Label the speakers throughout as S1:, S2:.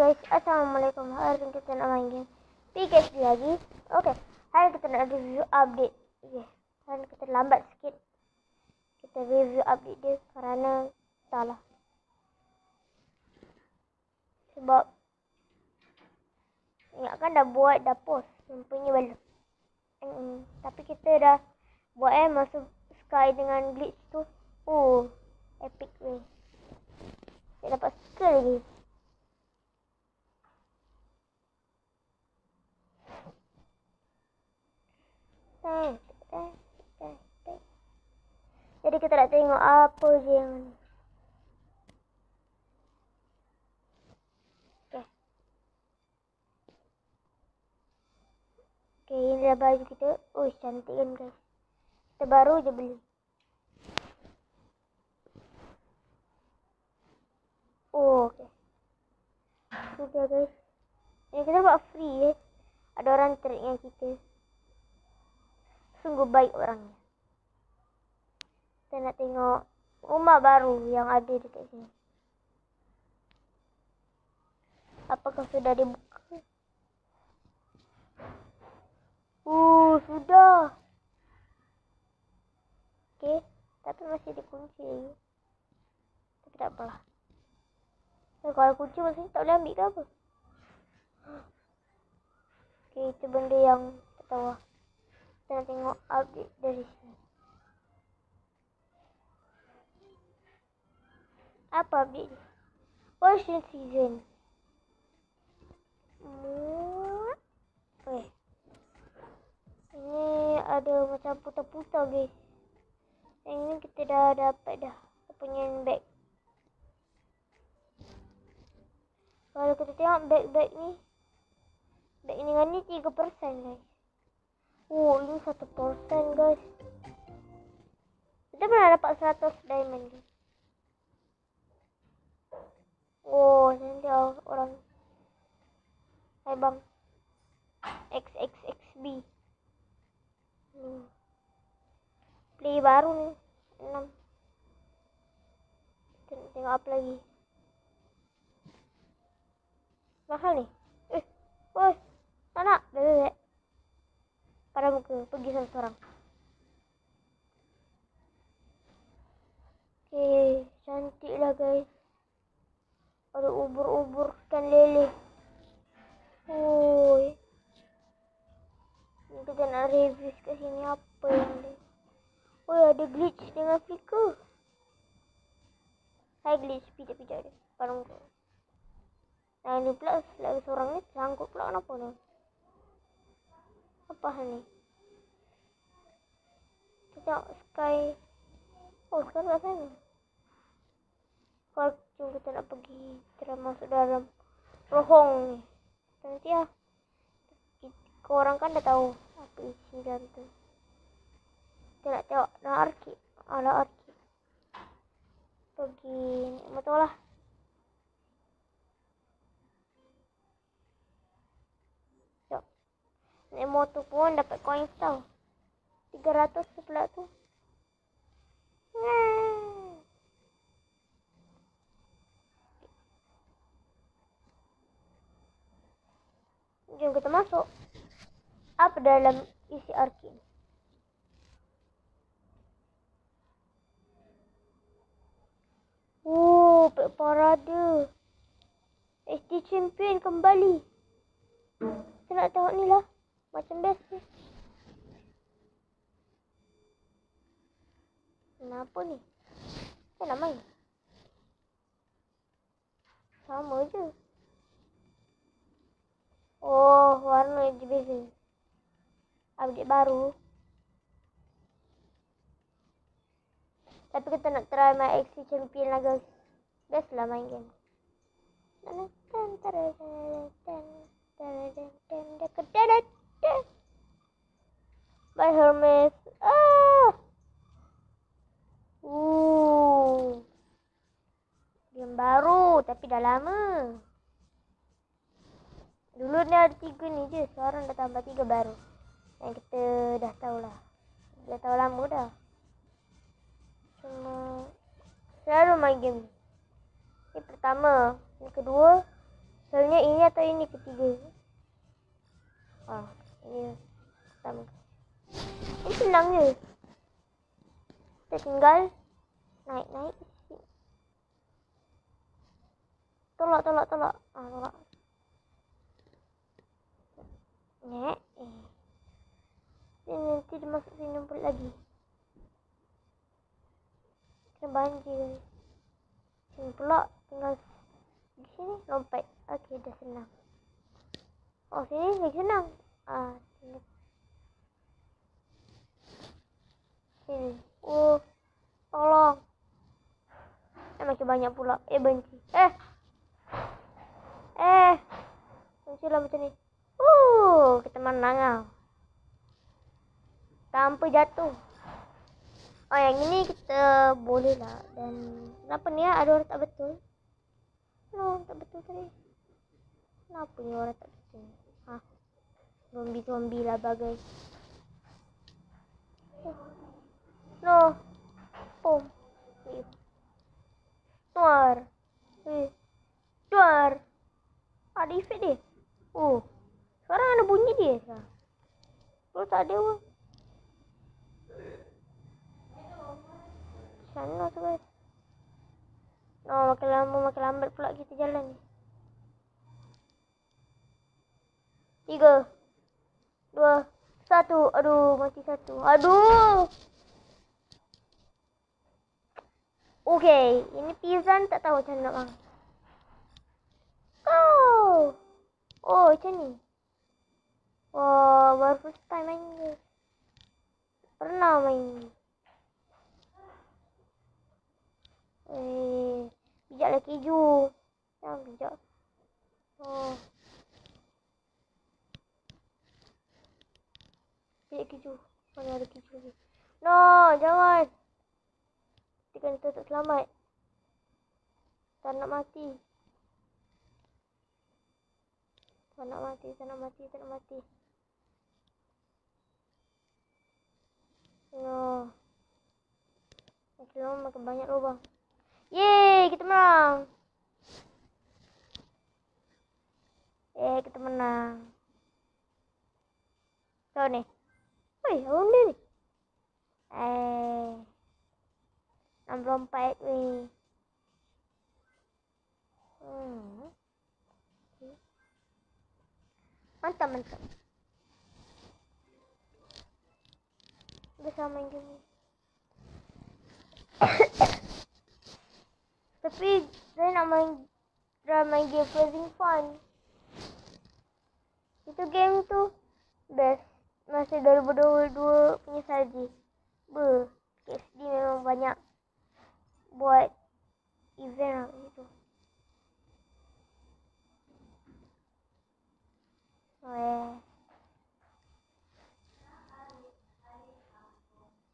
S1: guys, assalamualaikum. Hari ini kita nak main game PKSD lagi. Okay, hari ini kita nak review update. Hari ini kita lambat sikit. Kita review update dia kerana salah. Sebab ingatkan dah buat, dah post, punya belum. Tapi kita dah buat masuk sky dengan glitch tu. Epic weh. Saya dapat skill lagi. Jadi kita nak tengok apa je yang ni. Okay, ini dah baju kita. Cantik kan guys. Kita baru je beli. Okay. Sudah guys. Ini kita buat free Ada orang trade dengan kita. Sungguh baik orangnya. Kita nak tengok rumah baru yang ada dekat sini. Apakah sudah dibuka? Sudah. Okay. Tapi masih dikunci lagi. Tapi tak apalah. Kalau kunci maksudnya tak boleh ambil ke apa? Okay, itu benda yang tak tahu. Kita nak tengok update dari sini. Apa update ni? Ocean season. Ini ada macam putar-putar guys. Yang ini kita dah dapat dah. Kita punya bag. Kalau kita tengok bag ni. Bag ni dengan ni 3% guys. Ini 1% guys. Kita pernah dapat 100 diamond guys. Nanti orang. Hai bang. XXXB. Play baru ni 6. Kita nak tengok apa lagi. Mahal ni. Tak nak. Dah. Pada muka. Pergi seorang-seorang. Okay. Cantik lah guys. Ada ubur-ubur ikan lele. Kita nak review kat sini apa yang dia. Ada glitch dengan flicker. Hai glitch. Pijak-pijak dia. Pada muka. Nah ini pula lagi seorang ni sangkut pula kenapa ni? Apa hal ni? Kita tengok sky. Sekarang kat sana. Kalau cuma kita nak pergi, kita masuk dalam rohong ni. Nanti korang kan dah tahu apa isi dalam tu. Kita nak tengok dalam arcade. Dalam arcade. Pergi naik motor lah. Naik motor pun dapat coin tau. 300 pula tu. Jom kita masuk. Apa dalam isi arcade? Pet parade. SD Champion kembali. Kita nak tengok ni lah. Macam best ni. Kenapa ni? Kita nak main. Sama je. Warna je beza. Update baru. Tapi kita nak try main XC Champion lah guys. Best lah main game. By Hermes. Game baru tapi dah lama. Dulu ni ada 3 ni je. Sekarang dah tambah 3 baru. Yang kita dah tahulah. Dah tahu lama dah. Cuma selalu main game. Yang pertama, yang kedua, Soalnya ini atau ini ketiga. Ini pertama. Ini senang je. Kita tinggal naik. Tolak. Tolak. Ini nanti dia masuk sini pula lagi. Kena banjir. Sini pula tinggal di sini lompat. Okey, dah senang. Oh, sini lagi senang. Sini. Oh, tolong. Macam banyak pula. Benci. Benci lah macam ni. Kita menang lah. Tanpa jatuh. Yang ini kita boleh lah. Dan kenapa ni ada orang tak betul? No, tak betul tadi. Kenapa ni orang tak betul? Zombie lah bagai. No. Pom. Tuar. Ada efek dia. Sekarang ada bunyi dia. Kalau tak ada pun. Sana tu guys. Makin lambat pula kita jalan ni. 3, 2, 1. Aduh, mati satu. Aduh. Okey, ini Pizan tak tahu macam nak bang. Macam ni. Baru first time main ni. Pernah main ni. Bijaklah keju. Jangan bijak. Bijak keju. Mana ada keju lagi? No, jangan. Kita tak selamat. Tak nak mati. Tak nak mati. No. Makin lama makin banyak lubang. Yeay, kita menang. Kita menang. So ni. Apa ni? 64 weh. Mantap. Bisa main game ni. Tapi saya nak main game Freezing Fun. Itu game tu best. Masih 2022 punya salji. KFD memang banyak buat event lah gitu.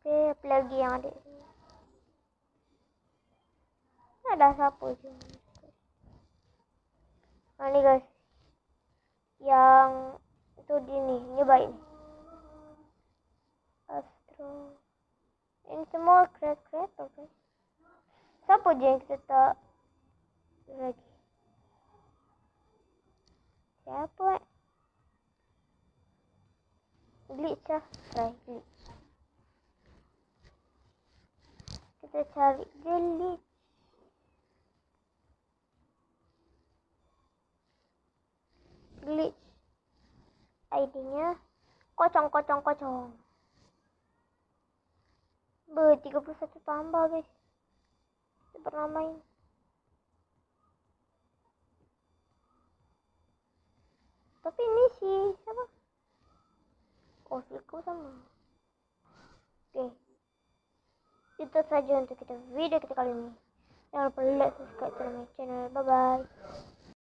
S1: Apa lagi yang ada? Ada siapa je? Ni guys. Yang itu dia ni baik ni. Astro. Ini semua kreator kan? Siapa je yang kita tak lagi? Siapa? Glitch lah. Try glitch. Kita cari glitch. Glitch. ID-nya kocong. 31 tambah guys. Kita pernah main. Tapi ini si siapa? Silko sama. Okey. Itu saja untuk video kita kali ini. Jangan lupa like, subscribe channel. Bye bye.